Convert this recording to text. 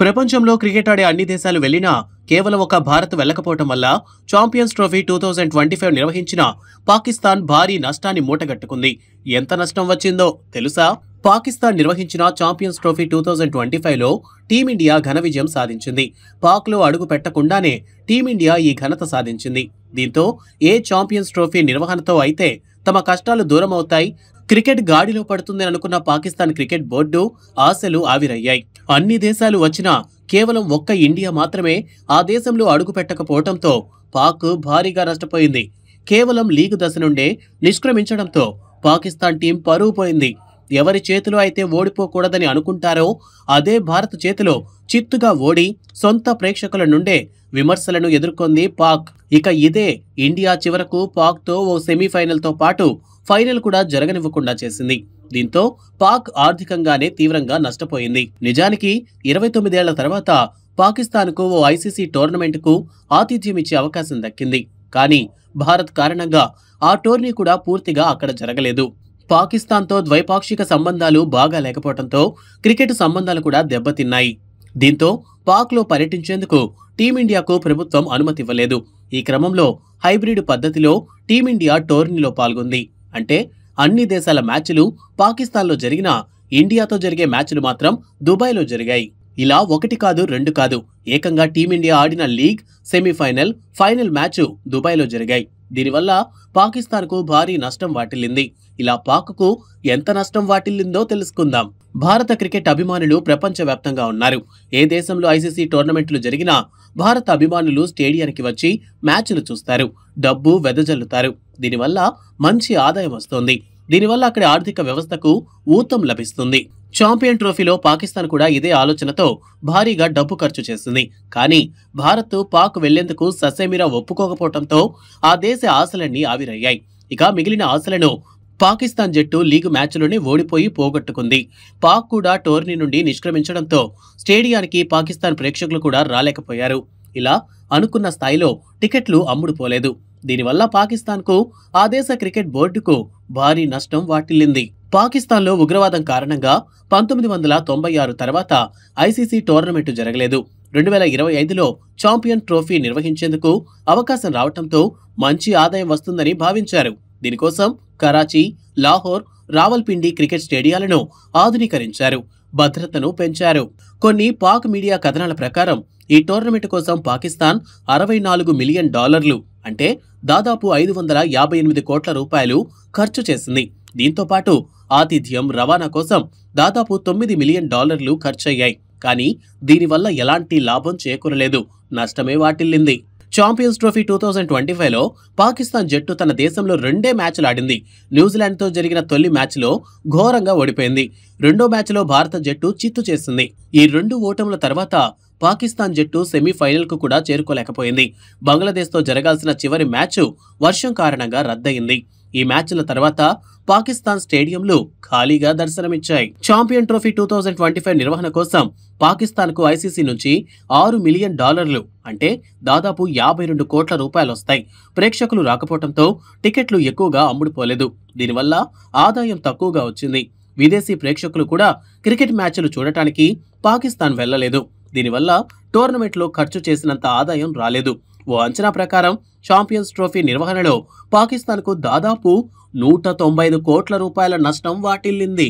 ప్రపంచంలో క్రికెట్ ఆడే అన్ని దేశాలు వెళ్లినా కేవలం ఒక భారత్ వెళ్లకపోవటం వల్ల ఛాంపియన్స్ ట్రోఫీ 2025 నిర్వహించిన పాకిస్తాన్ భారీ నష్టాన్ని మూటగట్టుకుంది. ఎంత నష్టం వచ్చిందో తెలుసా? పాకిస్తాన్ నిర్వహించిన ఛాంపియన్స్ ట్రోఫీ 2025లో టీమిండియా ఘన విజయం సాధించింది. పాక్లో అడుగు పెట్టకుండానే టీమిండియా ఈ ఘనత సాధించింది. దీంతో ఏ ఛాంపియన్స్ ట్రోఫీ నిర్వహణతో అయితే తమ కష్టాలు దూరమవుతాయి, క్రికెట్ గాడిలో పడుతుందని అనుకున్న పాకిస్తాన్ క్రికెట్ బోర్డు ఆశలు ఆవిరయ్యాయి. అన్ని దేశాలు వచ్చినా కేవలం ఒక్క ఇండియా మాత్రమే ఆ దేశంలో అడుగు పెట్టకపోవడంతో పాక్ భారీగా నష్టపోయింది. కేవలం లీగు దశ నుండే నిష్క్రమించడంతో పాకిస్తాన్ టీం పరువు పోయింది. ఎవరి చేతిలో అయితే ఓడిపోకూడదని అనుకుంటారో అదే భారత్ చేతిలో చిత్తుగా ఓడి సొంత ప్రేక్షకుల నుండే విమర్శలను ఎదుర్కొంది పాక్. ఇక ఇదే ఇండియా చివరకు పాక్తో ఓ సెమీఫైనల్తో పాటు ఫైనల్ కూడా జరగనివ్వకుండా చేసింది. దీంతో పాక్ ఆర్థికంగానే తీవ్రంగా నష్టపోయింది. నిజానికి 29 ఏళ్ల తర్వాత పాకిస్తాన్కు ఓ ఐసీసీ టోర్నమెంట్కు ఆతిథ్యం ఇచ్చే అవకాశం దక్కింది. కానీ భారత్ కారణంగా ఆ టోర్నీ కూడా పూర్తిగా అక్కడ జరగలేదు. పాకిస్తాన్తో ద్వైపాక్షిక సంబంధాలు బాగా లేకపోవడంతో క్రికెట్ సంబంధాలు కూడా దెబ్బతిన్నాయి. దీంతో పాక్లో పర్యటించేందుకు టీమిండియాకు ప్రభుత్వం అనుమతి ఇవ్వలేదు. ఈ క్రమంలో హైబ్రిడ్ పద్ధతిలో టీమిండియా టోర్నీలో పాల్గొంది. అంటే అన్ని దేశాల మ్యాచ్లు పాకిస్తాన్లో జరిగినా ఇండియాతో జరిగే మ్యాచ్లు మాత్రం దుబాయ్లో జరిగాయి. ఇలా ఒకటి కాదు రెండు కాదు, ఏకంగా టీమిండియా ఆడిన లీగ్, సెమీఫైనల్, ఫైనల్ మ్యాచ్ దుబాయ్లో జరిగాయి. దీనివల్ల పాకిస్తాన్కు భారీ నష్టం వాటిల్లింది. ఇలా పాక్కు ఎంత నష్టం వాటిల్లిందో తెలుసుకుందాం. భారత క్రికెట్ అభిమానులు ప్రపంచవ్యాప్తంగా ఉన్నారు. ఏ దేశంలో ఐసీసీ టోర్నమెంట్లు జరిగినా భారత అభిమానులు స్టేడియానికి వచ్చి మ్యాచ్లు చూస్తారు, డబ్బు వెదజల్లుతారు. దీనివల్ల మంచి ఆదాయం వస్తోంది. దీనివల్ల అక్కడి ఆర్థిక వ్యవస్థకు ఊతం లభిస్తుంది. ఛాంపియన్ ట్రోఫీలో పాకిస్తాన్ కూడా ఇదే ఆలోచనతో భారీగా డబ్బు ఖర్చు చేసింది. కానీ భారత్ పాక్ వెళ్లేందుకు ససేమిరా ఒప్పుకోకపోవడంతో ఆ దేశ ఆశలన్నీ ఆవిరయ్యాయి. ఇక మిగిలిన ఆశలను పాకిస్తాన్ జట్టు లీగ్ మ్యాచ్లోనే ఓడిపోయి పోగొట్టుకుంది. పాక్ కూడా టోర్నీ నుండి నిష్క్రమించడంతో స్టేడియానికి పాకిస్తాన్ ప్రేక్షకులు కూడా రాలేకపోయారు. ఇలా అనుకున్న స్థాయిలో టికెట్లు అమ్ముడుపోలేదు. దీనివల్ల పాకిస్తాన్కు ఆ దేశ క్రికెట్ బోర్డుకు భారీ నష్టం వాటిల్లింది. పాకిస్తాన్లో ఉగ్రవాదం కారణంగా 1996 తర్వాత ఐసీసీ టోర్నమెంటు జరగలేదు. 2025లో ఛాంపియన్ ట్రోఫీ నిర్వహించేందుకు అవకాశం రావడంతో మంచి ఆదాయం వస్తుందని భావించారు. దీనికోసం కరాచీ, లాహోర్, రావల్పిండి క్రికెట్ స్టేడియాలను ఆధునీకరించారు, భద్రతను పెంచారు. కొన్ని పాక్ మీడియా కథనాల ప్రకారం ఈ టోర్నమెంట్ కోసం పాకిస్తాన్ $64 మిలియన్ అంటే దాదాపు 558 కోట్ల రూపాయలు ఖర్చు చేసింది. దీంతో పాటు ఆతిథ్యం, రవాణా కోసం దాదాపు $9 మిలియన్ ఖర్చయ్యాయి. కానీ దీనివల్ల ఎలాంటి లాభం చేకూరలేదు, నష్టమే వాటిల్లింది. ఛాంపియన్స్ ట్రోఫీ 2025లో పాకిస్తాన్ జట్టు తన దేశంలో 2 మ్యాచ్లు ఆడింది. న్యూజిలాండ్తో జరిగిన తొలి మ్యాచ్లో ఘోరంగా ఓడిపోయింది. రెండో మ్యాచ్లో భారత జట్టు చిత్తు చేసింది. ఈ 2 ఓటముల తర్వాత పాకిస్తాన్ జట్టు సెమీఫైనల్కు కూడా చేరుకోలేకపోయింది. బంగ్లాదేశ్తో జరగాల్సిన చివరి మ్యాచ్ వర్షం కారణంగా రద్దయింది. ఈ మ్యాచ్ల తర్వాత పాకిస్తాన్ స్టేడియంలు ఖాళీగా దర్శనమిచ్చాయి. ఛాంపియన్ ట్రోఫీ 2025 నిర్వహణ కోసం పాకిస్తాన్కు ఐసీసీ నుంచి $6 మిలియన్ అంటే దాదాపు 52 కోట్ల రూపాయలు వస్తాయి. ప్రేక్షకులు రాకపోవడంతో టికెట్లు ఎక్కువగా అమ్ముడుపోలేదు. దీనివల్ల ఆదాయం తక్కువగా వచ్చింది. విదేశీ ప్రేక్షకులు కూడా క్రికెట్ మ్యాచ్లు చూడటానికి పాకిస్తాన్ వెళ్లలేదు. దీనివల్ల టోర్నమెంట్లో ఖర్చు చేసినంత ఆదాయం రాలేదు. ఓ అంచనా ప్రకారం ఛాంపియన్స్ ట్రోఫీ నిర్వహణలో పాకిస్తాన్కు దాదాపు $195 కోట్ల నష్టం వాటిల్లింది.